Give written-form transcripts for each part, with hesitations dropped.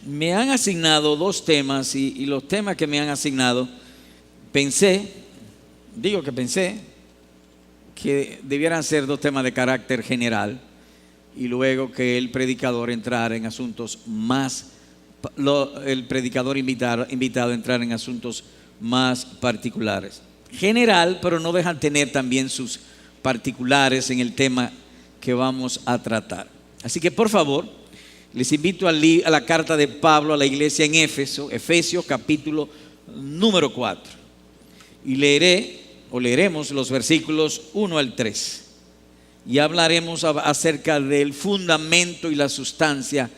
Me han asignado dos temas y los temas que me han asignado, pensé que debieran ser dos temas de carácter general y luego que el predicador entrara en asuntos el predicador invitado entrar en asuntos más particulares. General, pero no dejan tener también sus particulares en el tema que vamos a tratar. Así que por favor, les invito a la carta de Pablo a la iglesia en Éfeso, Efesios capítulo número 4. Y leeremos los versículos 1 al 3. Y hablaremos acerca del fundamento y la sustancia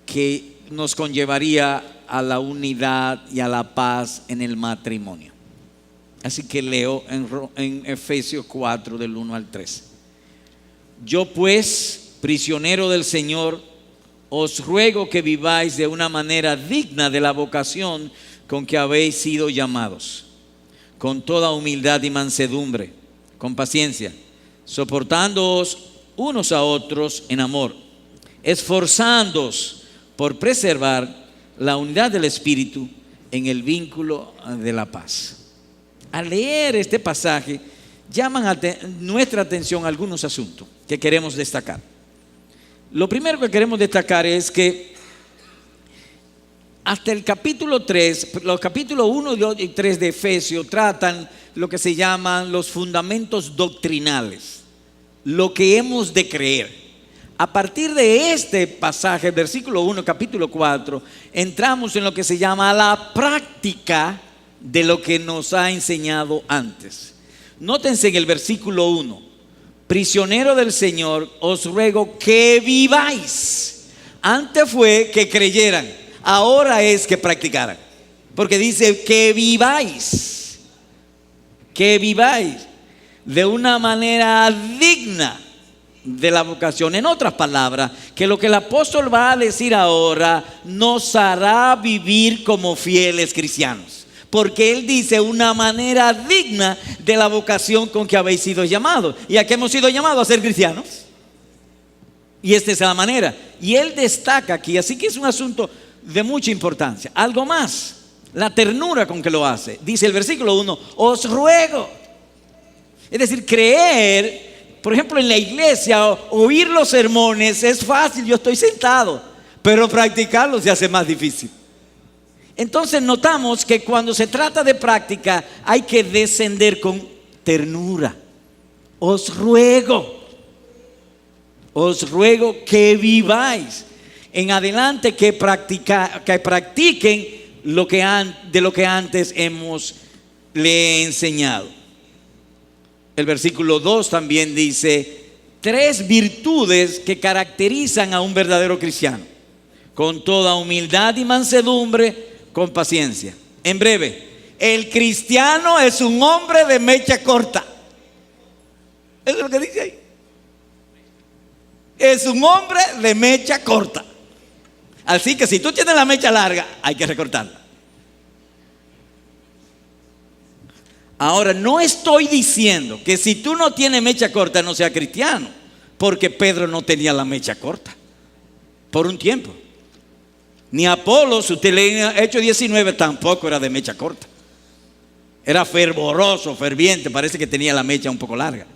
que nos conllevaría a la unidad y a la paz en el matrimonio. Así que leo en Efesios 4 del 1 al 3. Yo pues, prisionero del Señor, os ruego que viváis de una manera digna de la vocación con que habéis sido llamados, con toda humildad y mansedumbre, con paciencia, soportándoos unos a otros en amor, esforzándoos por preservar la unidad del Espíritu en el vínculo de la paz. Al leer este pasaje, llaman nuestra atención algunos asuntos que queremos destacar. Lo primero que queremos destacar es que hasta el capítulo 3, los capítulos 1, 2 y 3 de Efesios tratan lo que se llaman los fundamentos doctrinales, lo que hemos de creer. A partir de este pasaje, versículo 1, capítulo 4, entramos en lo que se llama la práctica de lo que nos ha enseñado antes. Nótense en el versículo 1. Prisionero del Señor, os ruego que viváis. Antes fue que creyeran, ahora es que practicaran. Porque dice que viváis de una manera digna de la vocación. En otras palabras, que lo que el apóstol va a decir ahora nos hará vivir como fieles cristianos. Porque él dice una manera digna de la vocación con que habéis sido llamados. ¿Y a qué hemos sido llamados? A ser cristianos. Y esta es la manera. Y él destaca aquí, así que es un asunto de mucha importancia. Algo más, la ternura con que lo hace. Dice el versículo 1, os ruego. Es decir, creer, por ejemplo en la iglesia, oír los sermones es fácil, yo estoy sentado. Pero practicarlo se hace más difícil. Entonces notamos que cuando se trata de práctica hay que descender con ternura. Os ruego que viváis en adelante, que practiquen de lo que antes le enseñado. El versículo 2 también dice 3 virtudes que caracterizan a un verdadero cristiano: con toda humildad y mansedumbre, con paciencia. En breve, el cristiano es un hombre de mecha corta. Eso es lo que dice ahí. Es un hombre de mecha corta. Así que si tú tienes la mecha larga, hay que recortarla. Ahora, no estoy diciendo que si tú no tienes mecha corta no sea cristiano, porque Pedro no tenía la mecha corta por un tiempo. Ni Apolos, usted lee en Hechos 19, tampoco era de mecha corta. Era fervoroso, ferviente, parece que tenía la mecha un poco larga.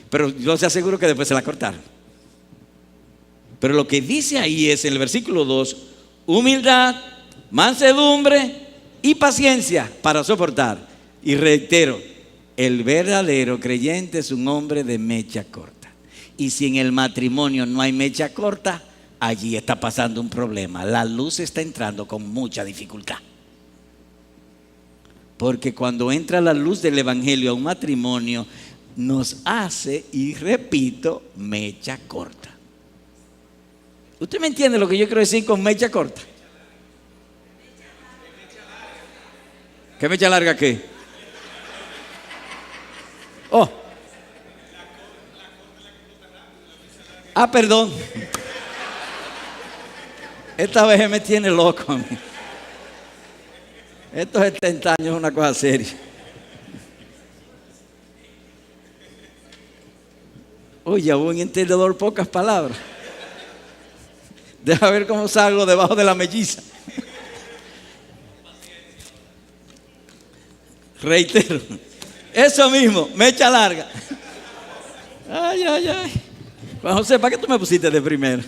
Pero yo se aseguro que después se la cortaron. Pero lo que dice ahí es en el versículo 2, humildad, mansedumbre y paciencia para soportar. Y reitero, el verdadero creyente es un hombre de mecha corta. Y si en el matrimonio no hay mecha corta, allí está pasando un problema. La luz está entrando con mucha dificultad. Porque cuando entra la luz del evangelio a un matrimonio, nos hace, y repito, mecha corta. ¿Usted me entiende lo que yo quiero decir con mecha corta? ¿Qué mecha larga qué? Oh. Perdón. Esta vez me tiene loco a mí. Estos 70 años es una cosa seria. Oye, buen entendedor, pocas palabras. Deja ver cómo salgo debajo de la melliza. Reitero, eso mismo, mecha larga. Ay, ay, ay. Juan José, ¿para qué tú me pusiste de primero?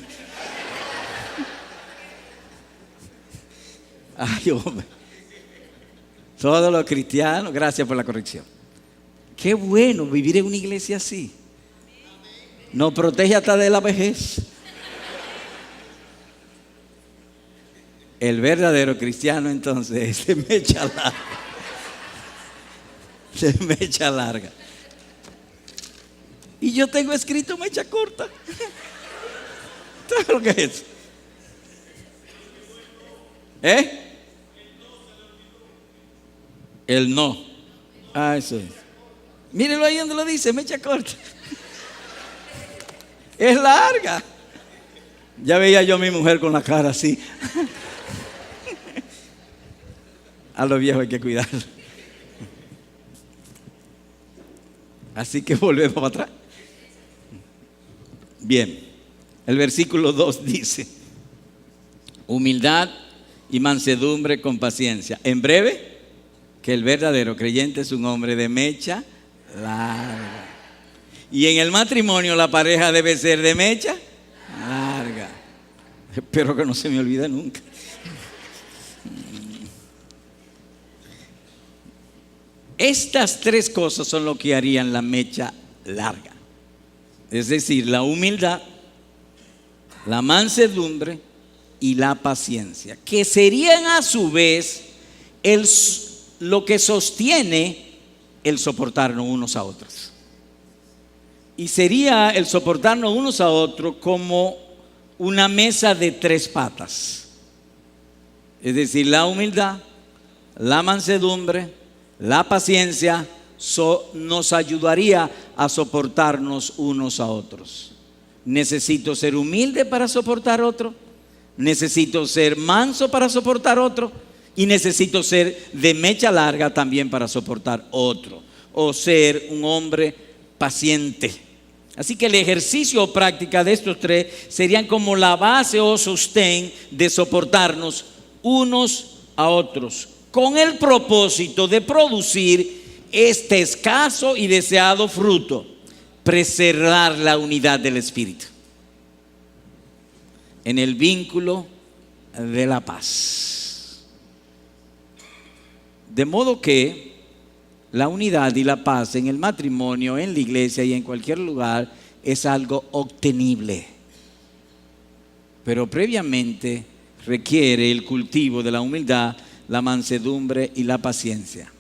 Ay, hombre. Todos los cristianos, gracias por la corrección. Qué bueno vivir en una iglesia así. Nos protege hasta de la vejez. El verdadero cristiano entonces se mecha larga. Se mecha larga. Y yo tengo escrito mecha corta. ¿Sabes lo que es? El no. Ah, eso es. Mírenlo ahí donde lo dice, mecha corta. Es larga. Ya veía yo a mi mujer con la cara así. A los viejos hay que cuidarlo. Así que volvemos para atrás. Bien, el versículo 2 dice: humildad y mansedumbre con paciencia. En breve, que el verdadero creyente es un hombre de mecha larga. Y en el matrimonio la pareja debe ser de mecha larga. Espero que no se me olvide nunca. Estas tres cosas son lo que harían la mecha larga. Es decir, la humildad, la mansedumbre y la paciencia, que serían a su vez lo que sostiene el soportarnos unos a otros. Y sería el soportarnos unos a otros como una mesa de tres patas. Es decir, la humildad, la mansedumbre, la paciencia nos ayudaría a soportarnos unos a otros. Necesito ser humilde para soportar otro, necesito ser manso para soportar otro, y necesito ser de mecha larga también para soportar otro, o ser un hombre paciente. Así que el ejercicio o práctica de estos tres serían como la base o sostén de soportarnos unos a otros, con el propósito de producir este escaso y deseado fruto: preservar la unidad del Espíritu en el vínculo de la paz. De modo que la unidad y la paz en el matrimonio, en la iglesia y en cualquier lugar es algo obtenible, pero previamente requiere el cultivo de la humildad, la mansedumbre y la paciencia.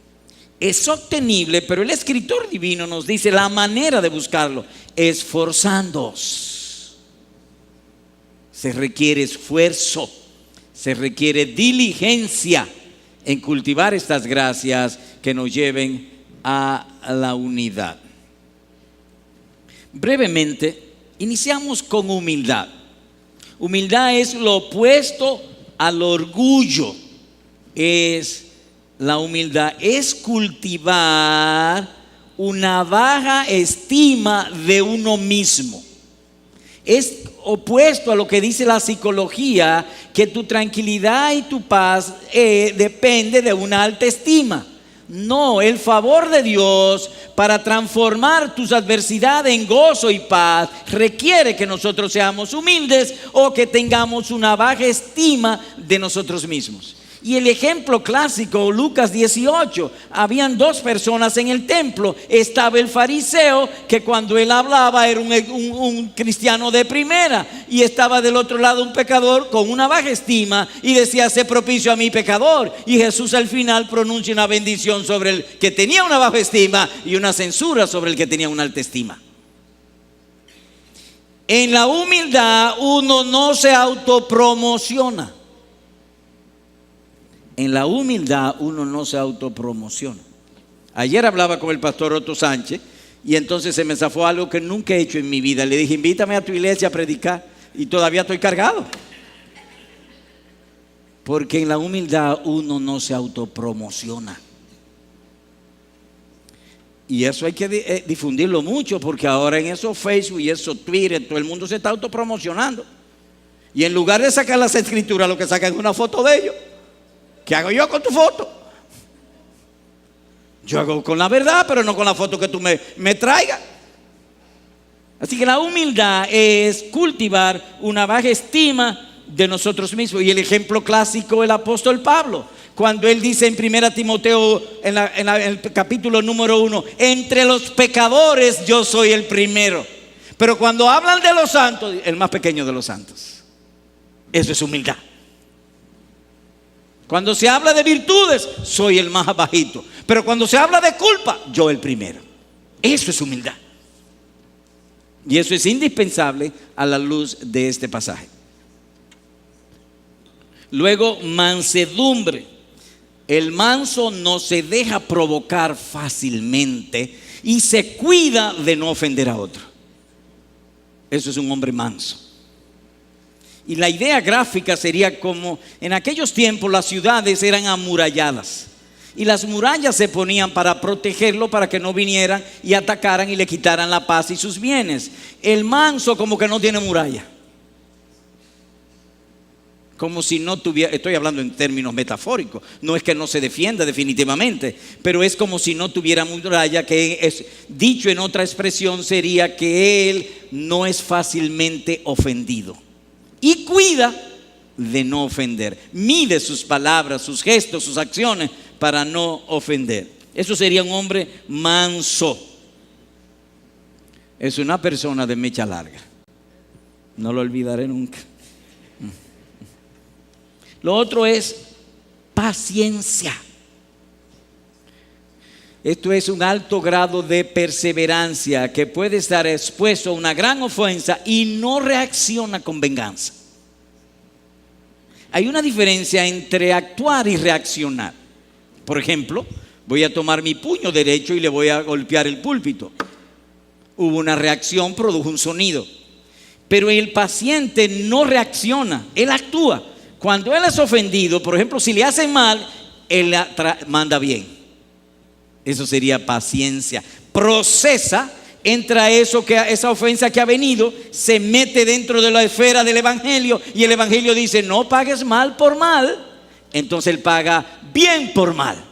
Es obtenible, pero el escritor divino nos dice la manera de buscarlo: esforzándoos. Se requiere esfuerzo, se requiere diligencia en cultivar estas gracias que nos lleven a la unidad. Brevemente, iniciamos con humildad. Humildad es lo opuesto al orgullo. La humildad es cultivar una baja estima de uno mismo. Es opuesto a lo que dice la psicología, que tu tranquilidad y tu paz depende de una alta estima. No, el favor de Dios para transformar tus adversidades en gozo y paz requiere que nosotros seamos humildes o que tengamos una baja estima de nosotros mismos. Y el ejemplo clásico, Lucas 18, habían dos personas en el templo. Estaba el fariseo, que cuando él hablaba era un cristiano de primera, y estaba del otro lado un pecador con una baja estima y decía: sé propicio a mi pecador. Y Jesús al final pronuncia una bendición sobre el que tenía una baja estima y una censura sobre el que tenía una alta estima. En la humildad uno no se autopromociona. En la humildad uno no se autopromociona. Ayer hablaba con el pastor Otto Sánchez y entonces se me zafó algo que nunca he hecho en mi vida. Le dije: invítame a tu iglesia a predicar, y todavía estoy cargado. Porque en la humildad uno no se autopromociona. Y eso hay que difundirlo mucho, porque ahora en esos Facebook y esos Twitter todo el mundo se está autopromocionando. Y en lugar de sacar las escrituras, lo que sacan es una foto de ellos. ¿Qué hago yo con tu foto? Yo hago con la verdad, pero no con la foto que tú me traigas. Así que la humildad es cultivar una baja estima de nosotros mismos. Y el ejemplo clásico, el apóstol Pablo, cuando él dice en 1 Timoteo, en el capítulo número 1, entre los pecadores yo soy el primero. Pero cuando hablan de los santos, el más pequeño de los santos. Eso es humildad. Cuando se habla de virtudes, soy el más bajito. Pero cuando se habla de culpa, yo el primero. Eso es humildad. Y eso es indispensable a la luz de este pasaje. Luego, mansedumbre. El manso no se deja provocar fácilmente y se cuida de no ofender a otro. Eso es un hombre manso. Y la idea gráfica sería como en aquellos tiempos las ciudades eran amuralladas. Y las murallas se ponían para protegerlo, para que no vinieran y atacaran y le quitaran la paz y sus bienes. El manso como que no tiene muralla. Como si no tuviera, estoy hablando en términos metafóricos, no es que no se defienda definitivamente, pero es como si no tuviera muralla, que es, dicho en otra expresión sería que él no es fácilmente ofendido. Y cuida de no ofender. Mide sus palabras, sus gestos, sus acciones para no ofender. Eso sería un hombre manso. Es una persona de mecha larga. No lo olvidaré nunca. Lo otro es paciencia. Esto es un alto grado de perseverancia que puede estar expuesto a una gran ofensa y no reacciona con venganza. Hay una diferencia entre actuar y reaccionar. Por ejemplo, voy a tomar mi puño derecho y le voy a golpear el púlpito. Hubo una reacción, produjo un sonido. Pero el paciente no reacciona, él actúa. Cuando él es ofendido, por ejemplo, si le hacen mal, él manda bien. Eso sería paciencia. Procesa, entra esa ofensa que ha venido, se mete dentro de la esfera del evangelio y el evangelio dice: no pagues mal por mal. Entonces él paga bien por mal.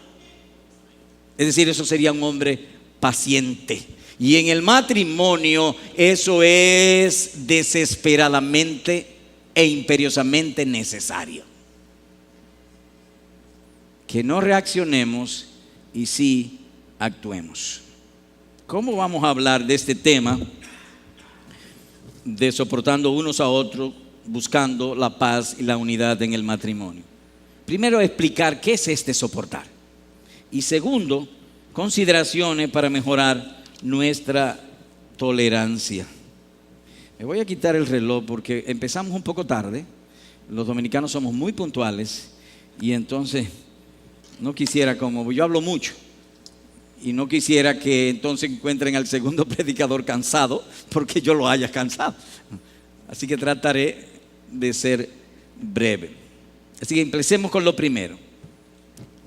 Es decir, eso sería un hombre paciente. Y en el matrimonio eso es desesperadamente e imperiosamente necesario. Que no reaccionemos y sí actuemos. ¿Cómo vamos a hablar de este tema de soportando unos a otros, buscando la paz y la unidad en el matrimonio? Primero, explicar qué es este soportar. Y segundo, consideraciones para mejorar nuestra tolerancia. Me voy a quitar el reloj porque empezamos un poco tarde. Los dominicanos somos muy puntuales y entonces no quisiera, como yo hablo mucho, y no quisiera que entonces encuentren al segundo predicador cansado porque yo lo haya cansado. Así que trataré de ser breve. Así que empecemos con lo primero.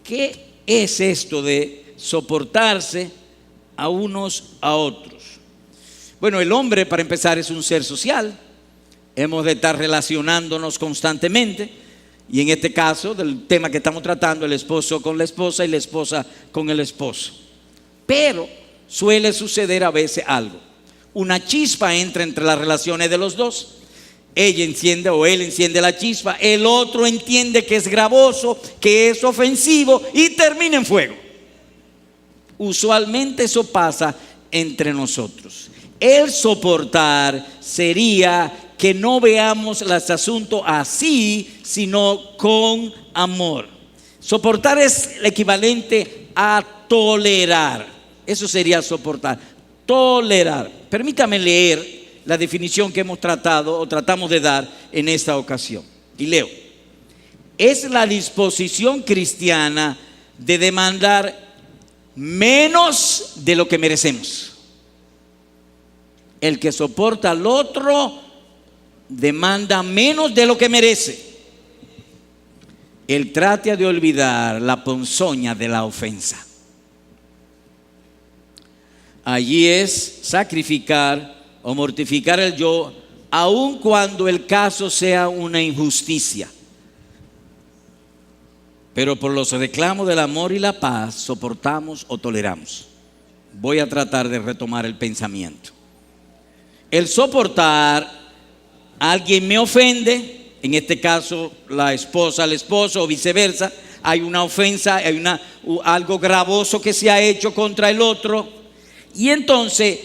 ¿Qué es esto de soportarse a unos a otros? Bueno, el hombre, para empezar, es un ser social. Hemos de estar relacionándonos constantemente. Y en este caso, del tema que estamos tratando, el esposo con la esposa y la esposa con el esposo. Pero suele suceder a veces algo. Una chispa entra entre las relaciones de los dos. Ella enciende o él enciende la chispa. El otro entiende que es gravoso, que es ofensivo y termina en fuego. Usualmente eso pasa entre nosotros. El soportar sería que no veamos los asuntos así, sino con amor. Soportar es el equivalente a tolerar. Eso sería soportar, tolerar. Permítame leer la definición que hemos tratado o tratamos de dar en esta ocasión. Y leo: es la disposición cristiana de demandar menos de lo que merecemos. El que soporta al otro demanda menos de lo que merece. Él trata de olvidar la ponzoña de la ofensa. Allí es sacrificar o mortificar el yo aun cuando el caso sea una injusticia. Pero por los reclamos del amor y la paz soportamos o toleramos. Voy a tratar de retomar el pensamiento. El soportar, alguien me ofende, en este caso la esposa al esposo o viceversa, hay una ofensa, hay algo gravoso que se ha hecho contra el otro, y entonces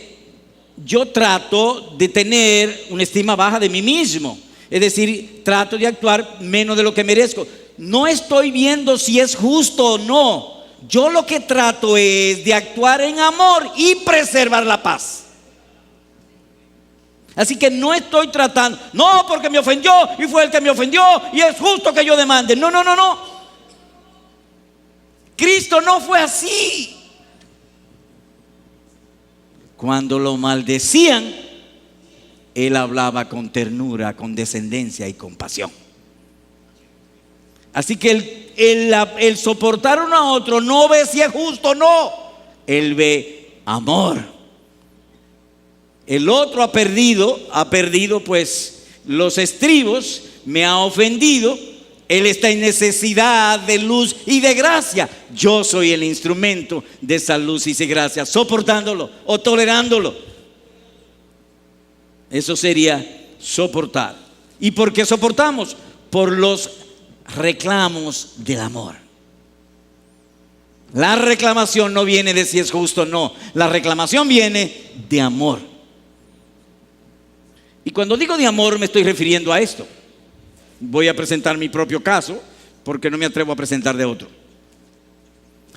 yo trato de tener una estima baja de mí mismo, es decir, trato de actuar menos de lo que merezco. No estoy viendo si es justo o no. Yo lo que trato es de actuar en amor y preservar la paz. Así que no estoy tratando, no, porque me ofendió y fue el que me ofendió y es justo que yo demande. No. Cristo no fue así. Cuando lo maldecían, Él hablaba con ternura, con descendencia y compasión. Así que el soportar uno a otro no ve si es justo o no. Él ve amor. El otro ha perdido pues los estribos, me ha ofendido. Él está en necesidad de luz y de gracia. Yo soy el instrumento de esa luz y de gracia, soportándolo o tolerándolo. Eso sería soportar. ¿Y por qué soportamos? Por los reclamos del amor. La reclamación no viene de si es justo o no. La reclamación viene de amor. Y cuando digo de amor me estoy refiriendo a esto. Voy a presentar mi propio caso porque no me atrevo a presentar de otro.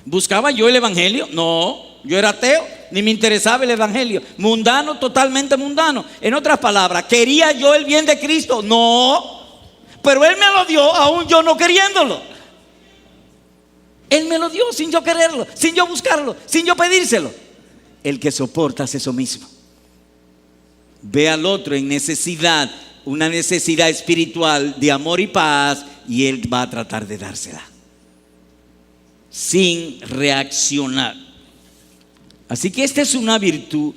¿Buscaba yo el evangelio? No, yo era ateo, ni me interesaba el evangelio. Mundano, totalmente mundano. En otras palabras, ¿quería yo el bien de Cristo? No, pero Él me lo dio aún yo no queriéndolo. Él me lo dio sin yo quererlo, sin yo buscarlo, sin yo pedírselo. El que soporta hace eso mismo. Ve al otro en necesidad, una necesidad espiritual de amor y paz, y Él va a tratar de dársela sin reaccionar. Así que esta es una virtud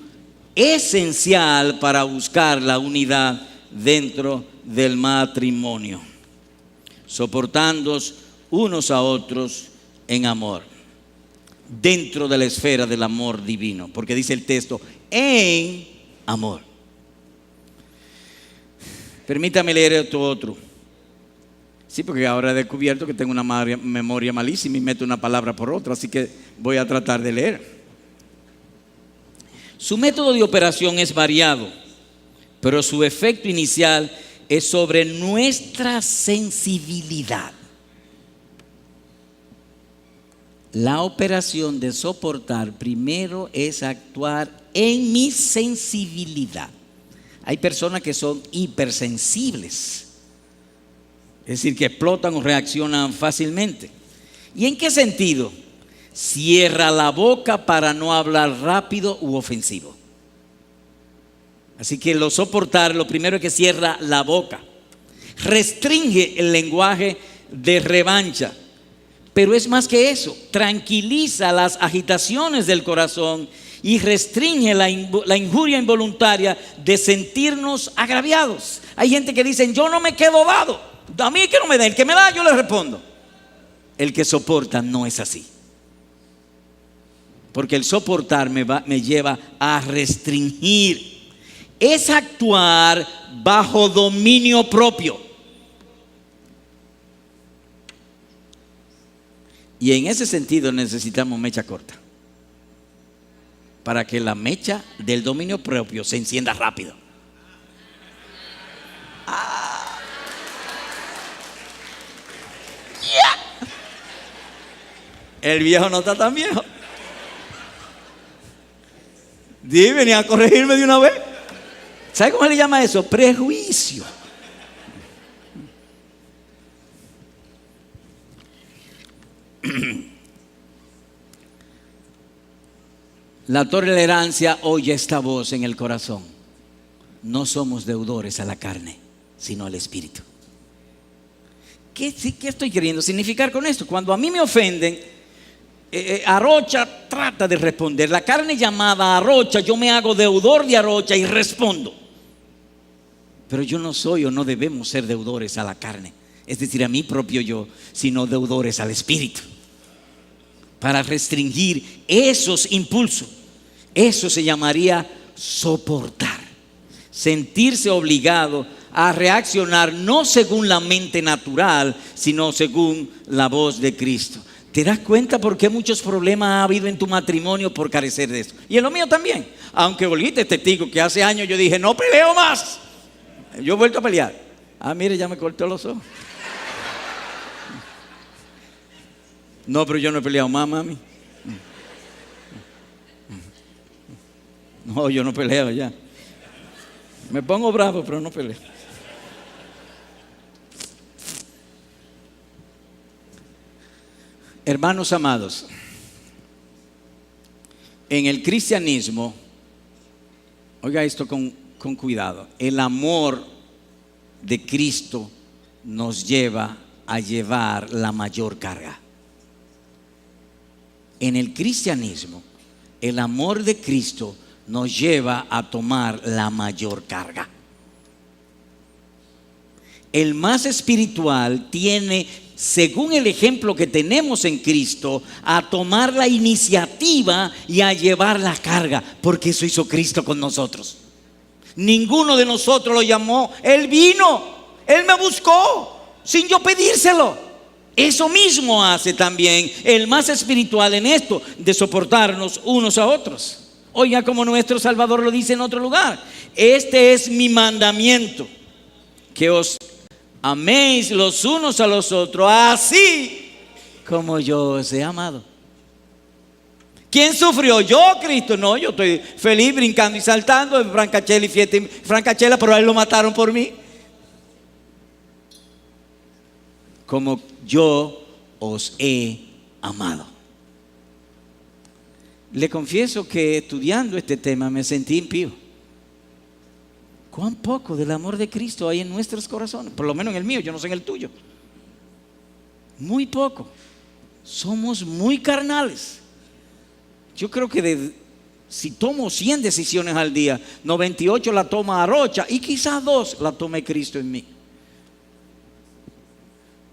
esencial para buscar la unidad dentro del matrimonio, soportándoos unos a otros en amor, dentro de la esfera del amor divino, porque dice el texto, en amor. Permítame leer esto otro. Sí, porque ahora he descubierto que tengo una memoria malísima y meto una palabra por otra, así que voy a tratar de leer. Su método de operación es variado, pero su efecto inicial es sobre nuestra sensibilidad. La operación de soportar primero es actuar en mi sensibilidad. Hay personas que son hipersensibles, es decir, que explotan o reaccionan fácilmente. ¿Y en qué sentido? Cierra la boca para no hablar rápido u ofensivo. Así que lo soportar, lo primero es que cierra la boca. Restringe el lenguaje de revancha. Pero es más que eso, tranquiliza las agitaciones del corazón y restringe la injuria involuntaria de sentirnos agraviados. Hay gente que dice, yo no me quedo dado, a mí que no me da, el que me da yo le respondo. El que soporta no es así, porque el soportar me lleva a restringir, es actuar bajo dominio propio. Y en ese sentido necesitamos mecha corta, para que la mecha del dominio propio se encienda rápido. El viejo no está tan viejo. Venía a corregirme de una vez. ¿Sabe cómo se le llama eso? Prejuicio. La tolerancia oye esta voz en el corazón. No somos deudores a la carne, sino al espíritu. ¿Qué estoy queriendo significar con esto? Cuando a mí me ofenden, Arocha trata de responder. La carne llamada Arocha, yo me hago deudor de Arocha y respondo. Pero yo no soy o no debemos ser deudores a la carne, es decir, a mi propio yo, sino deudores al Espíritu. Para restringir esos impulsos, eso se llamaría soportar. Sentirse obligado a reaccionar no según la mente natural, sino según la voz de Cristo. ¿Te das cuenta por qué muchos problemas ha habido en tu matrimonio por carecer de esto? Y en lo mío también. Aunque Olguita es testigo que hace años yo dije, no peleo más. Yo he vuelto a pelear. Ah, mire, ya me cortó los ojos. No, pero yo no he peleado más, mami. No, yo no peleo ya. Me pongo bravo, pero no peleo. Hermanos amados, en el cristianismo, oiga esto con cuidado, el amor de Cristo nos lleva a llevar la mayor carga. En el cristianismo, el amor de Cristo nos lleva a tomar la mayor carga. El más espiritual tiene, según el ejemplo que tenemos en Cristo, a tomar la iniciativa y a llevar la carga, porque eso hizo Cristo con nosotros. Ninguno de nosotros lo llamó, Él vino, Él me buscó sin yo pedírselo. Eso mismo hace también el más espiritual en esto, de soportarnos unos a otros. Oiga como nuestro Salvador lo dice en otro lugar: este es mi mandamiento, que os améis los unos a los otros, así como yo os he amado. ¿Quién sufrió? ¿Yo, Cristo? No, yo estoy feliz brincando y saltando en Francachela y fiesta en Francachela, pero a él lo mataron por mí. Como yo os he amado. Le confieso que estudiando este tema me sentí impío. ¿Cuán poco del amor de Cristo hay en nuestros corazones? Por lo menos en el mío, yo no sé en el tuyo. Muy poco. Somos muy carnales. Yo creo que si tomo 100 decisiones al día, 98 la toma Arocha y quizás 2 la tome Cristo en mí.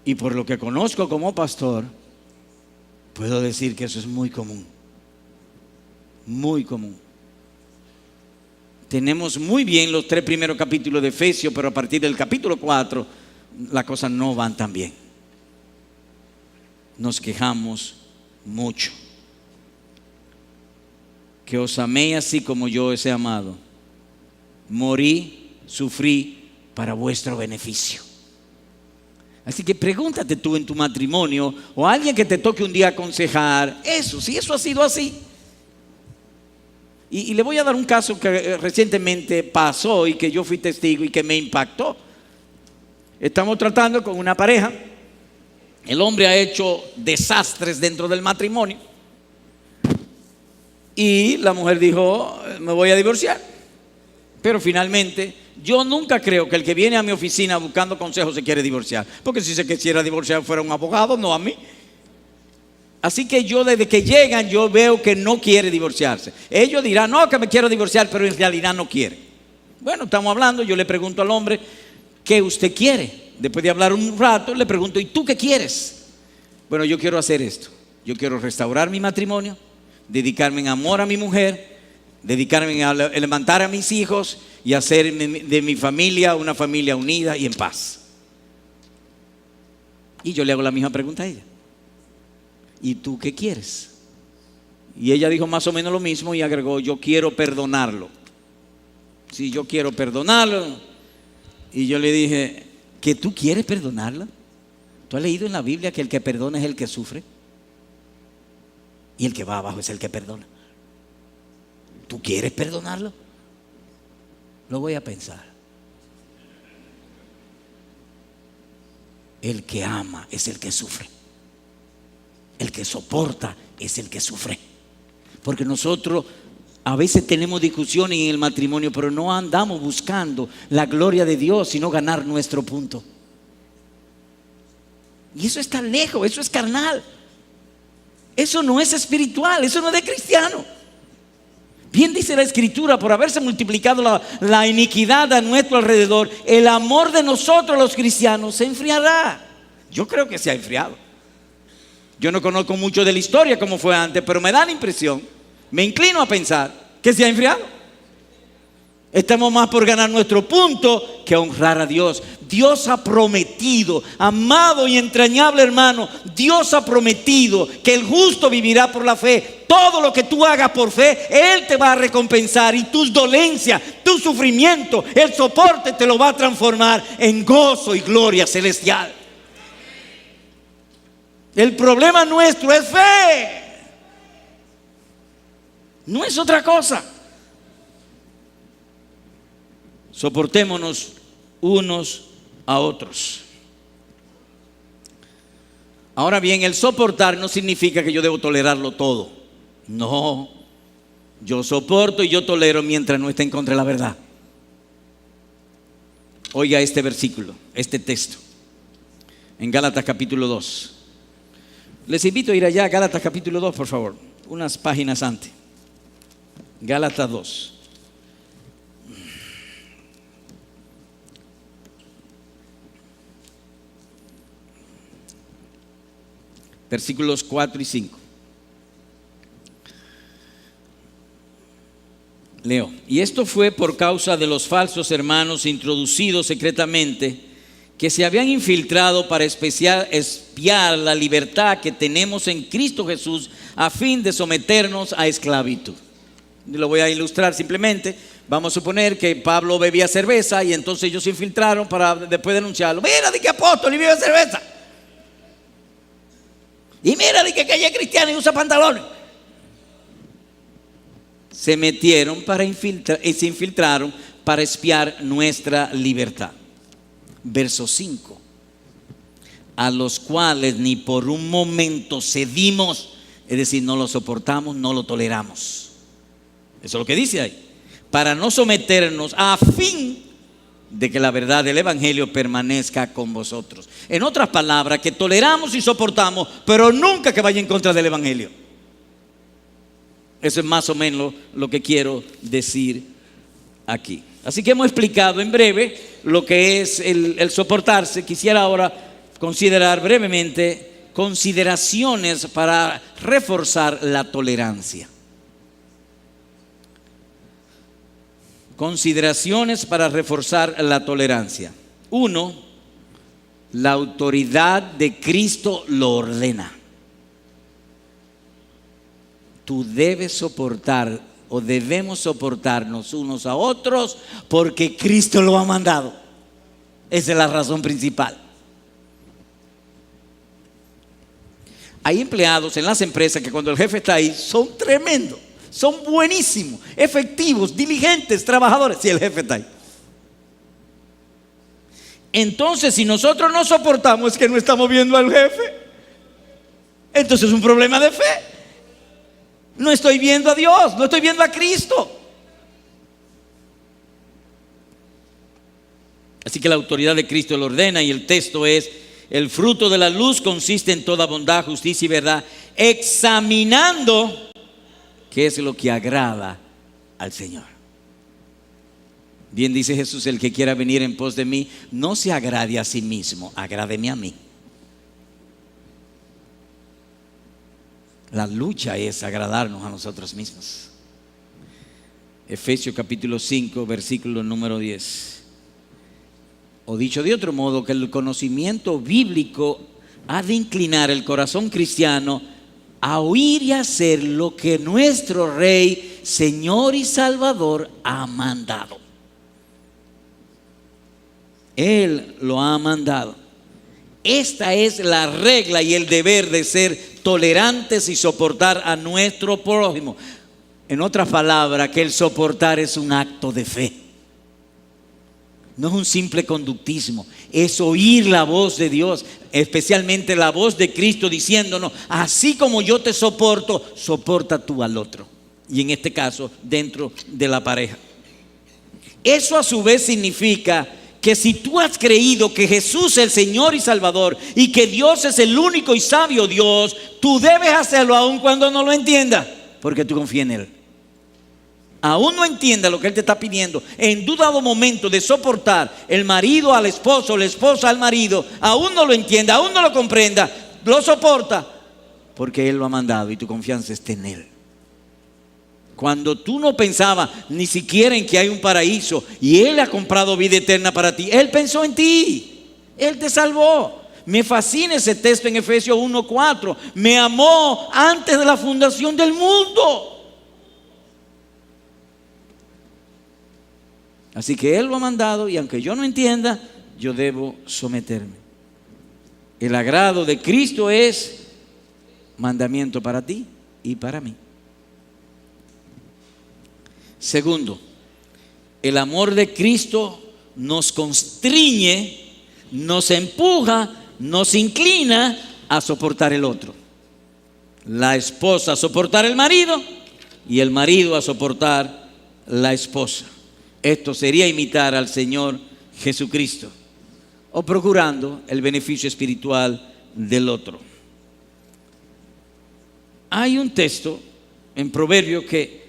Y por lo que conozco como pastor, puedo decir que eso es muy común. Muy común. Tenemos muy bien los 3 primeros capítulos de Efesios, pero a partir del capítulo 4 las cosas no van tan bien. Nos quejamos mucho. Que os amé así como yo os he amado. Morí, sufrí para vuestro beneficio. Así que pregúntate tú en tu matrimonio, o a alguien que te toque un día aconsejar, si eso ha sido así. Y le voy a dar un caso que recientemente pasó y que yo fui testigo y que me impactó. Estamos tratando con una pareja. El hombre ha hecho desastres dentro del matrimonio y la mujer dijo, me voy a divorciar. Pero finalmente, yo nunca creo que el que viene a mi oficina buscando consejos se quiere divorciar, porque si se quisiera divorciar fuera un abogado, no a mí. Así que yo, desde que llegan, yo veo que no quiere divorciarse. Ellos dirán, no, que me quiero divorciar, pero en realidad no quiere. Bueno, estamos hablando, yo le pregunto al hombre, ¿qué usted quiere? Después de hablar un rato, le pregunto, ¿y tú qué quieres? Bueno, yo quiero hacer esto. Yo quiero restaurar mi matrimonio, dedicarme en amor a mi mujer, dedicarme a levantar a mis hijos y hacer de mi familia una familia unida y en paz. Y yo le hago la misma pregunta a ella. ¿Y tú qué quieres? Y ella dijo más o menos lo mismo y agregó, yo quiero perdonarlo. Sí, yo quiero perdonarlo. Y yo le dije, ¿que tú quieres perdonarlo? ¿Tú has leído en la Biblia que el que perdona es el que sufre? Y el que va abajo es el que perdona. ¿Tú quieres perdonarlo? Lo voy a pensar. El que ama es el que sufre. El que soporta es el que sufre. Porque nosotros a veces tenemos discusiones en el matrimonio, pero no andamos buscando la gloria de Dios, sino ganar nuestro punto. Y eso está lejos, eso es carnal. Eso no es espiritual, eso no es de cristiano. Bien dice la Escritura, por haberse multiplicado la iniquidad a nuestro alrededor, el amor de nosotros los cristianos se enfriará. Yo creo que se ha enfriado. Yo no conozco mucho de la historia como fue antes, pero me da la impresión, me inclino a pensar que se ha enfriado. Estamos más por ganar nuestro punto que honrar a Dios. Dios ha prometido, amado y entrañable hermano, Dios ha prometido que el justo vivirá por la fe. Todo lo que tú hagas por fe, Él te va a recompensar, y tus dolencias, tu sufrimiento, el soporte te lo va a transformar en gozo y gloria celestial. El problema nuestro es fe, no es otra cosa. Soportémonos unos a otros. Ahora bien, el soportar no significa que yo debo tolerarlo todo. No, yo soporto y yo tolero mientras no esté en contra de la verdad. Oiga este versículo, este texto, en Gálatas capítulo 2. Les invito a ir allá a Gálatas capítulo 2, por favor, unas páginas antes. Gálatas 2. Versículos 4 y 5. Leo. Y esto fue por causa de los falsos hermanos introducidos secretamente, que se habían infiltrado para espiar la libertad que tenemos en Cristo Jesús, a fin de someternos a esclavitud. Lo voy a ilustrar simplemente. Vamos a suponer que Pablo bebía cerveza y entonces ellos se infiltraron para después denunciarlo. Mira, de que apóstol y bebe cerveza. Y mira, de que ella es cristiana y usa pantalones. Se metieron para se infiltraron para espiar nuestra libertad. Verso 5. A los cuales ni por un momento cedimos, es decir, no lo soportamos, no lo toleramos. Eso es lo que dice ahí. Para no someternos, a fin de que la verdad del evangelio permanezca con vosotros. En otras palabras, que toleramos y soportamos, pero nunca que vaya en contra del evangelio. Eso es más o menos lo que quiero decir aquí. Así que hemos explicado en breve lo que es el soportarse. Quisiera ahora considerar brevemente consideraciones para reforzar la tolerancia. Consideraciones para reforzar la tolerancia. 1. La autoridad de Cristo lo ordena. Tú debes soportar o debemos soportarnos unos a otros porque Cristo lo ha mandado. Esa es la razón principal. Hay empleados en las empresas que cuando el jefe está ahí son tremendos. Son buenísimos, efectivos, diligentes, trabajadores, si el jefe está ahí. Entonces, si nosotros no soportamos, es que no estamos viendo al jefe. Entonces es un problema de fe. No estoy viendo a Dios, no estoy viendo a Cristo. Así que la autoridad de Cristo lo ordena, y el texto es: el fruto de la luz consiste en toda bondad, justicia y verdad, examinando qué es lo que agrada al Señor. Bien dice Jesús: el que quiera venir en pos de mí, no se agrade a sí mismo, agrádeme a mí. La lucha es agradarnos a nosotros mismos. Efesios capítulo 5, versículo número 10. O dicho de otro modo, que el conocimiento bíblico ha de inclinar el corazón cristiano a oír y hacer lo que nuestro Rey, Señor y Salvador ha mandado. Él lo ha mandado. Esta es la regla y el deber de ser tolerantes y soportar a nuestro prójimo. En otras palabras, que el soportar es un acto de fe. No es un simple conductismo, es oír la voz de Dios, especialmente la voz de Cristo diciéndonos: así como yo te soporto, soporta tú al otro. Y en este caso, dentro de la pareja. Eso a su vez significa que si tú has creído que Jesús es el Señor y Salvador y que Dios es el único y sabio Dios, tú debes hacerlo aun cuando no lo entiendas, porque tú confías en Él. aún no entienda lo que Él te está pidiendo, en dado momento de soportar el marido al esposo, la esposa al marido, aún no lo entienda, aún no lo comprenda, lo soporta, porque Él lo ha mandado y tu confianza está en Él. Cuando tú no pensabas ni siquiera en que hay un paraíso y Él ha comprado vida eterna para ti, Él pensó en ti, Él te salvó. Me fascina ese texto en Efesios 1:4. Me amó antes de la fundación del mundo. Así que Él lo ha mandado y aunque yo no entienda, yo debo someterme. El agrado de Cristo es mandamiento para ti y para mí. Segundo, el amor de Cristo nos constriñe, nos empuja, nos inclina a soportar el otro. La esposa a soportar el marido y el marido a soportar la esposa. Esto sería imitar al Señor Jesucristo o procurando el beneficio espiritual del otro. Hay un texto en Proverbios que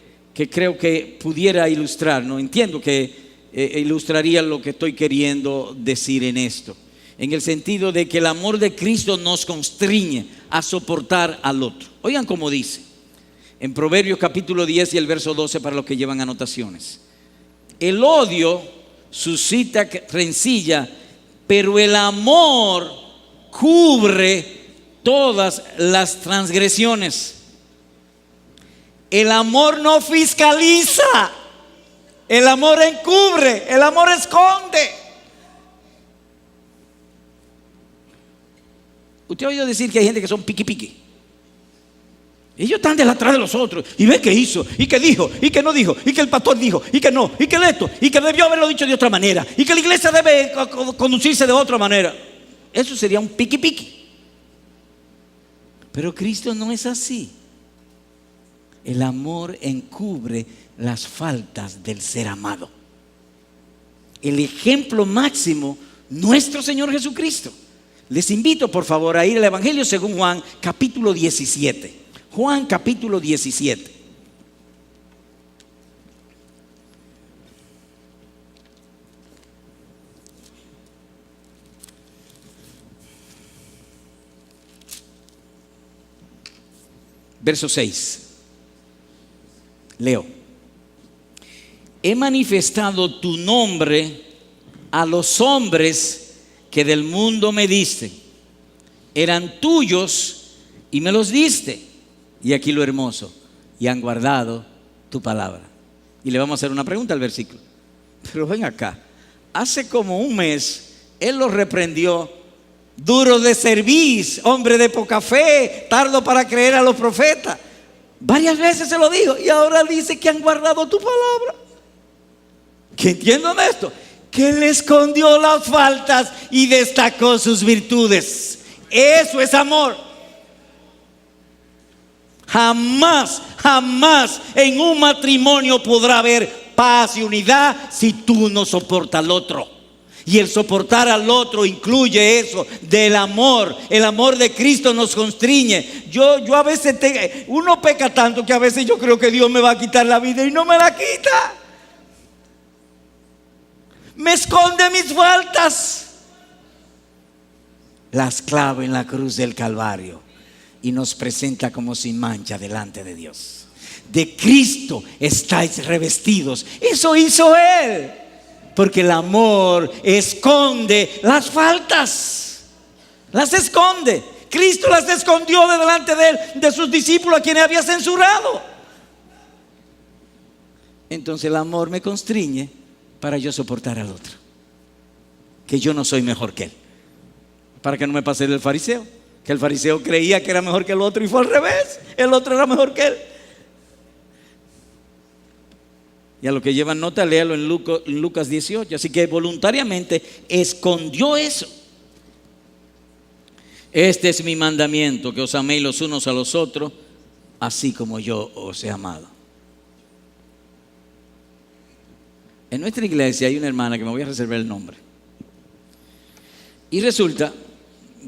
creo que pudiera ilustrar, no entiendo que ilustraría lo que estoy queriendo decir en esto, en el sentido de que el amor de Cristo nos constriñe a soportar al otro. Oigan cómo dice en Proverbios capítulo 10 y el verso 12 para los que llevan anotaciones: el odio suscita rencilla, pero el amor cubre todas las transgresiones. El amor no fiscaliza, el amor encubre, el amor esconde. Usted ha oído decir que hay gente que son piqui. Ellos están detrás de los otros y ve qué hizo, y qué dijo, y qué no dijo, y que el pastor dijo, y que no, y que esto, y que debió haberlo dicho de otra manera, y que la iglesia debe conducirse de otra manera. Eso sería un piqui. Pero Cristo no es así. El amor encubre las faltas del ser amado. El ejemplo máximo, nuestro Señor Jesucristo. Les invito por favor a ir al Evangelio según Juan capítulo 17. Juan capítulo 17. Verso 6. Leo: he manifestado tu nombre a los hombres que del mundo me diste. Eran tuyos y me los diste. Y aquí lo hermoso: y han guardado tu palabra. Y le vamos a hacer una pregunta al versículo. Pero ven acá, hace como un mes Él los reprendió: duro de cerviz, hombre de poca fe, tardo para creer a los profetas. Varias veces se lo dijo y ahora dice que han guardado tu palabra. ¿Qué entiendo de esto? Que Él escondió las faltas y destacó sus virtudes. Eso es amor. Jamás en un matrimonio podrá haber paz y unidad si tú no soportas al otro. Y el soportar al otro incluye eso del amor. El amor de Cristo nos constriñe. Yo a veces uno peca tanto que a veces yo creo que Dios me va a quitar la vida y no me la quita. Me esconde mis faltas. Las clava en la cruz del Calvario y nos presenta como sin mancha delante de Dios. De Cristo estáis revestidos. Eso hizo Él. Porque el amor esconde las faltas. Las esconde. Cristo las escondió de delante de Él, de sus discípulos a quienes había censurado. Entonces el amor me constriñe para yo soportar al otro. Que yo no soy mejor que Él. Para que no me pase del fariseo. Que el fariseo creía que era mejor que el otro y fue al revés. El otro era mejor que él. Y a los que llevan nota, léalo en Lucas 18. Así que voluntariamente escondió eso. Este es mi mandamiento, que os améis los unos a los otros, así como yo os he amado. En nuestra iglesia hay una hermana que me voy a reservar el nombre. Y resulta,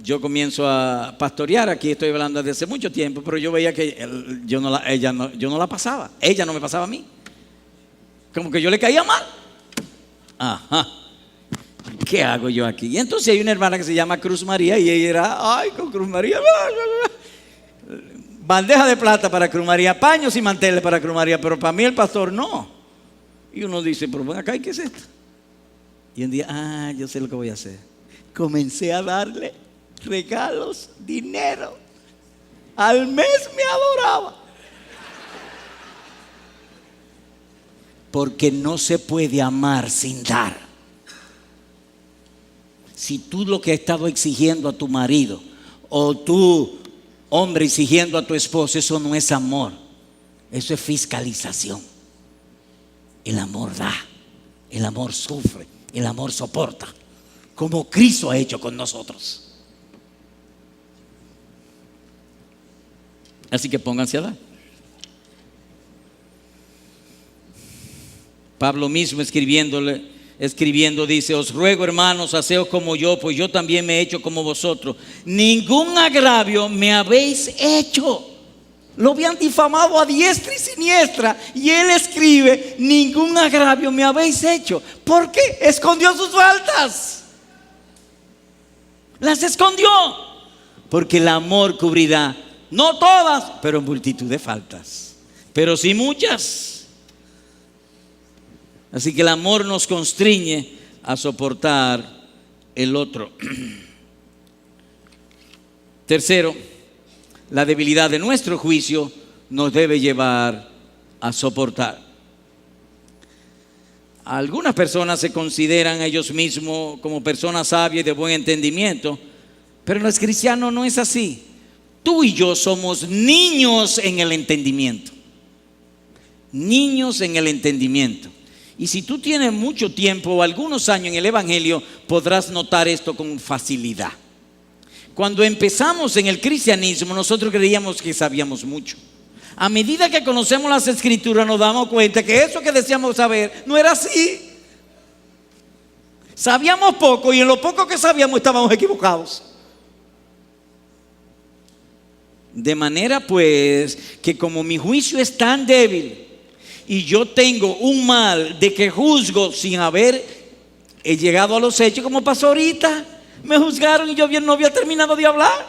yo comienzo a pastorear, aquí estoy hablando desde hace mucho tiempo, pero yo veía que yo no la pasaba, ella no me pasaba a mí. Como que yo le caía mal. Ajá. ¿Qué hago yo aquí? Y entonces hay una hermana que se llama Cruz María y ella era, ay, con Cruz María, bandeja de plata para Cruz María, paños y manteles para Cruz María, pero para mí el pastor no. Y uno dice, pero ven acá, ¿y qué es esto? Y un día, yo sé lo que voy a hacer. Comencé a darle regalos, dinero. Al mes me adoraba. Porque no se puede amar sin dar. Si tú lo que has estado exigiendo a tu marido, o tú, hombre, exigiendo a tu esposo, eso no es amor. Eso es fiscalización. El amor da, el amor sufre, el amor soporta, como Cristo ha hecho con nosotros. Así que pónganse a dar. Pablo mismo escribiendo dice: os ruego, hermanos, haceos como yo, pues yo también me he hecho como vosotros. Ningún agravio me habéis hecho. Lo habían difamado a diestra y siniestra, y él escribe: ningún agravio me habéis hecho. ¿Por qué? Escondió sus faltas. Las escondió. Porque el amor cubrirá, no todas, pero multitud de faltas, pero sí muchas. Así que el amor nos constriñe a soportar el otro. Tercero, la debilidad de nuestro juicio nos debe llevar a soportar. Algunas personas se consideran a ellos mismos como personas sabias y de buen entendimiento, pero en los cristianos no es así. Tú y yo somos niños en el entendimiento. Niños en el entendimiento. Y si tú tienes mucho tiempo o algunos años en el Evangelio, podrás notar esto con facilidad. Cuando empezamos en el cristianismo, nosotros creíamos que sabíamos mucho. A medida que conocemos las Escrituras, nos damos cuenta que eso que decíamos saber no era así. Sabíamos poco, y en lo poco que sabíamos estábamos equivocados. De manera pues que como mi juicio es tan débil y yo tengo un mal de que juzgo sin haber llegado a los hechos, como pasó ahorita, me juzgaron y yo no había terminado de hablar.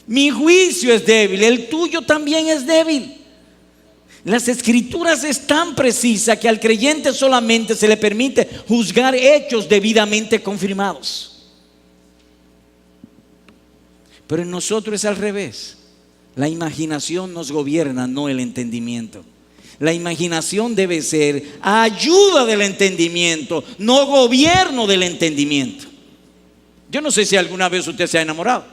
Mi juicio es débil, el tuyo también es débil. Las Escrituras es tan precisa que al creyente solamente se le permite juzgar hechos debidamente confirmados. Pero en nosotros es al revés. La imaginación nos gobierna, no el entendimiento. La imaginación debe ser ayuda del entendimiento, no gobierno del entendimiento. Yo no sé si alguna vez usted se ha enamorado.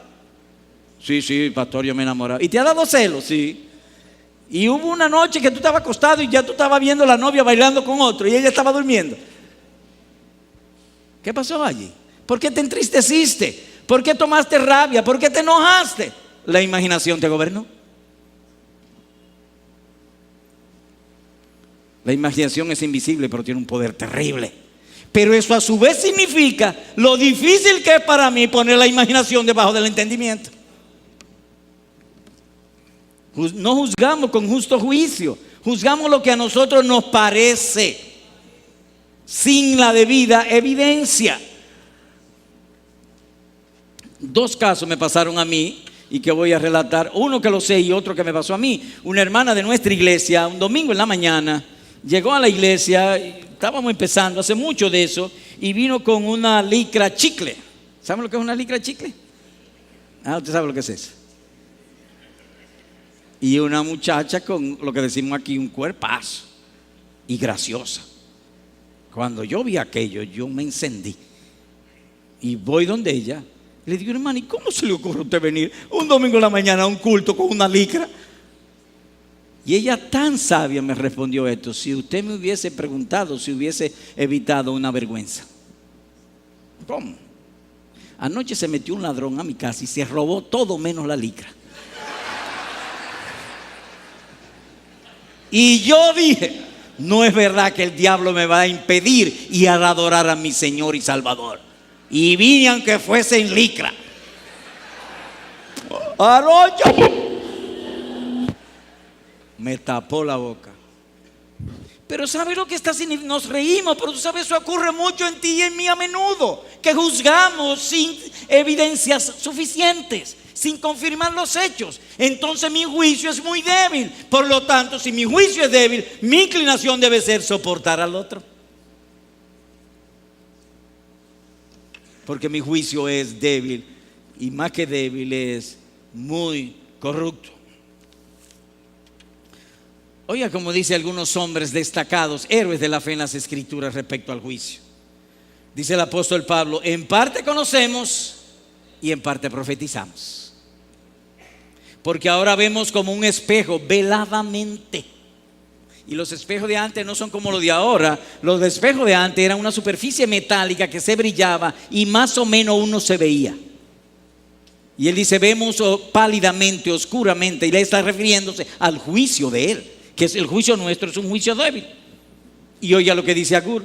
Sí, pastor, yo me he enamorado. ¿Y te ha dado celos? Sí. Y hubo una noche que tú estabas acostado y ya tú estabas viendo a la novia bailando con otro y ella estaba durmiendo. ¿Qué pasó allí? ¿Por qué te entristeciste? ¿Por qué tomaste rabia? ¿Por qué te enojaste? La imaginación te gobernó. La imaginación es invisible, pero tiene un poder terrible. Pero eso a su vez significa lo difícil que es para mí poner la imaginación debajo del entendimiento. No juzgamos con justo juicio, juzgamos lo que a nosotros nos parece, sin la debida evidencia. Dos casos me pasaron a mí y que voy a relatar, uno que lo sé y otro que me pasó a mí. Una hermana de nuestra iglesia, un domingo en la mañana, llegó a la iglesia, estábamos empezando, hace mucho de eso, y vino con una licra chicle. ¿Saben lo que es una licra chicle? Usted sabe lo que es eso. Y una muchacha con lo que decimos aquí, un cuerpazo, y graciosa. Cuando yo vi aquello, yo me encendí. Y voy donde ella. Le digo: hermano, ¿y cómo se le ocurre a usted venir un domingo en la mañana a un culto con una licra? Y ella tan sabia me respondió esto: si usted me hubiese preguntado, si hubiese evitado una vergüenza. ¿Cómo? Anoche se metió un ladrón a mi casa y se robó todo menos la licra. Y yo dije: no es verdad que el diablo me va a impedir ir a adorar a mi Señor y Salvador. Y vine aunque fuese en licra. Anoche Me tapó la boca. Pero ¿sabes lo que está significando? Nos reímos, pero tú sabes, eso ocurre mucho en ti y en mí a menudo, que juzgamos sin evidencias suficientes, sin confirmar los hechos. Entonces mi juicio es muy débil. Por lo tanto, si mi juicio es débil, mi inclinación debe ser soportar al otro. Porque mi juicio es débil, y más que débil, es muy corrupto. Oiga, como dice algunos hombres destacados, héroes de la fe en las Escrituras respecto al juicio. Dice el apóstol Pablo: en parte conocemos y en parte profetizamos, porque ahora vemos como un espejo veladamente. Y los espejos de antes no son como los de ahora. Los de espejo de antes eran una superficie metálica que se brillaba y más o menos uno se veía. Y él dice: vemos pálidamente, oscuramente. Y le está refiriéndose al juicio de él, que es el juicio nuestro, es un juicio débil. Y oiga lo que dice Agur: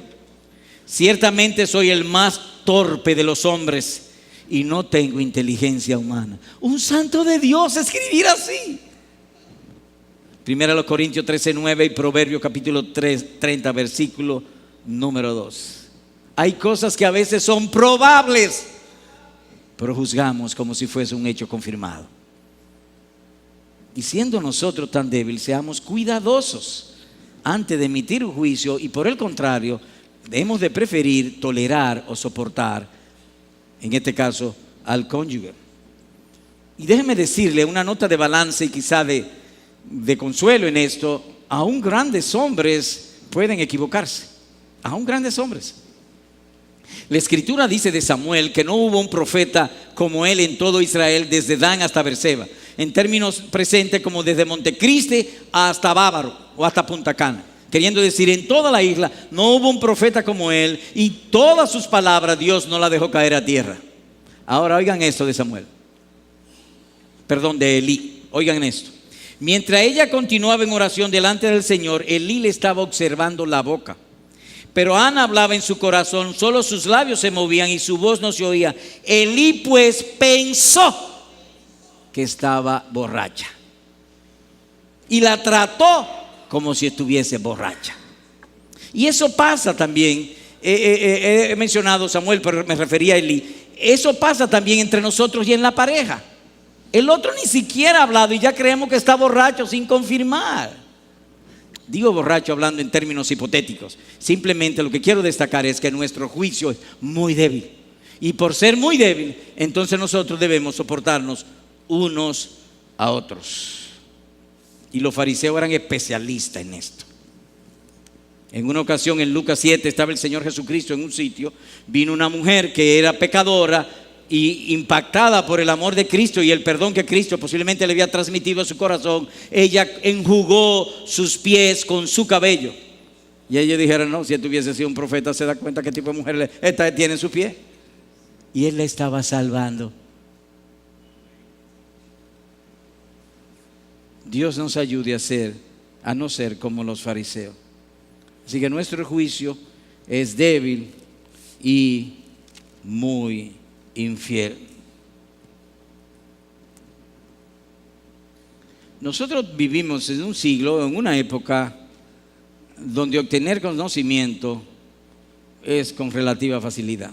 ciertamente soy el más torpe de los hombres y no tengo inteligencia humana. Un santo de Dios escribir así. Primera los Corintios 13:9 y Proverbios capítulo 30 versículo número 2. Hay cosas que a veces son probables, pero juzgamos como si fuese un hecho confirmado. Y siendo nosotros tan débiles, seamos cuidadosos antes de emitir un juicio, y por el contrario, debemos de preferir tolerar o soportar, en este caso, al cónyuge. Y déjeme decirle una nota de balance y quizá de consuelo en esto: aún grandes hombres pueden equivocarse, aún grandes hombres. La Escritura dice de Samuel que no hubo un profeta como él en todo Israel, desde Dan hasta Beerseba. En términos presentes, como desde Montecristi hasta Bávaro o hasta Punta Cana, queriendo decir, en toda la isla no hubo un profeta como él, y todas sus palabras Dios no las dejó caer a tierra. Ahora oigan esto de Samuel, perdón, de Elí. Oigan esto: mientras ella continuaba en oración delante del Señor, Elí le estaba observando la boca. Pero Ana hablaba en su corazón, solo sus labios se movían y su voz no se oía. Elí pues pensó que estaba borracha y la trató como si estuviese borracha. Y eso pasa también, he mencionado Samuel, pero me refería a Elí. Eso pasa también entre nosotros y en la pareja. El otro ni siquiera ha hablado y ya creemos que está borracho sin confirmar. Digo borracho hablando en términos hipotéticos. Simplemente lo que quiero destacar es que nuestro juicio es muy débil. Y por ser muy débil, entonces nosotros debemos soportarnos unos a otros. Y los fariseos eran especialistas en esto. En una ocasión en Lucas 7 estaba el Señor Jesucristo en un sitio. Vino una mujer que era pecadora, y impactada por el amor de Cristo y el perdón que Cristo posiblemente le había transmitido a su corazón, ella enjugó sus pies con su cabello. Y ellos dijeron: no, si él hubiese sido un profeta, se da cuenta qué tipo de mujer esta tiene en su pie. Y él la estaba salvando. Dios nos ayude a no ser como los fariseos. Así que nuestro juicio es débil y muy infiel. Nosotros vivimos en un siglo, en una época donde obtener conocimiento es con relativa facilidad.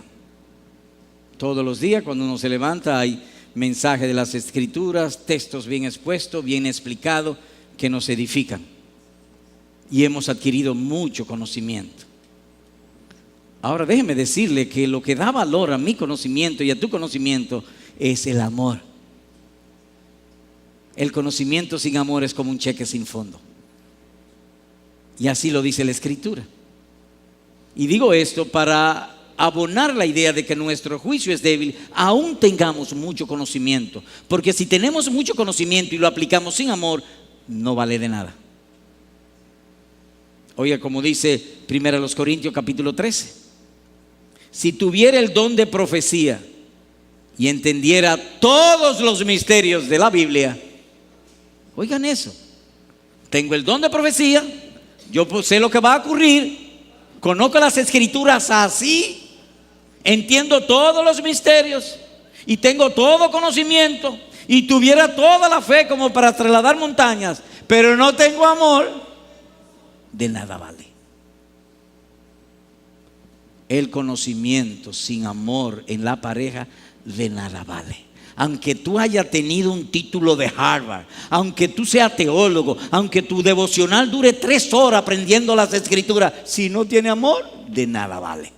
Todos los días cuando uno se levanta hay mensajes de las Escrituras, textos bien expuestos, bien explicados, que nos edifican, y hemos adquirido mucho conocimiento. Ahora déjeme decirle que lo que da valor a mi conocimiento y a tu conocimiento es el amor. El conocimiento sin amor es como un cheque sin fondo. Y así lo dice la Escritura. Y digo esto para abonar la idea de que nuestro juicio es débil, aún tengamos mucho conocimiento. Porque si tenemos mucho conocimiento y lo aplicamos sin amor, no vale de nada. Oiga, como dice 1 Corintios capítulo 13. Si tuviera el don de profecía y entendiera todos los misterios de la Biblia, oigan eso, tengo el don de profecía, yo sé lo que va a ocurrir, conozco las Escrituras así, entiendo todos los misterios y tengo todo conocimiento, y tuviera toda la fe como para trasladar montañas, pero no tengo amor, de nada vale. El conocimiento sin amor en la pareja de nada vale. Aunque tú hayas tenido un título de Harvard, aunque tú seas teólogo, aunque tu devocional dure 3 horas aprendiendo las escrituras, si no tiene amor, de nada vale.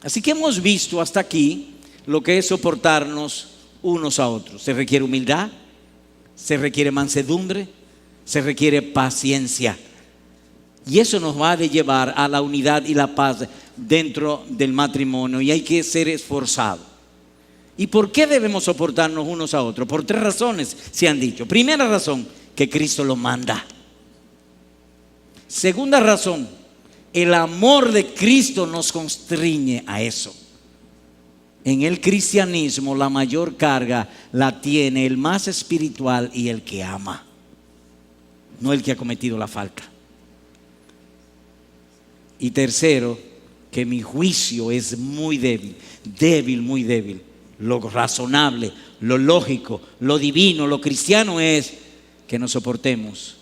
Así que hemos visto hasta aquí lo que es soportarnos unos a otros. Se requiere humildad, se requiere mansedumbre, se requiere paciencia. Y eso nos va a llevar a la unidad y la paz dentro del matrimonio, y hay que ser esforzado. ¿Y por qué debemos soportarnos unos a otros? Por 3 razones se han dicho. Primera razón, que Cristo lo manda. Segunda razón, el amor de Cristo nos constriñe a eso. En el cristianismo la mayor carga la tiene el más espiritual y el que ama, no el que ha cometido la falta. Y tercero, que mi juicio es muy débil, muy débil. Lo razonable, lo lógico, lo divino, lo cristiano es que nos soportemos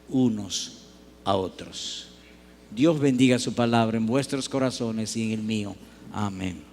unos a otros. Dios bendiga su palabra en vuestros corazones y en el mío. Amén.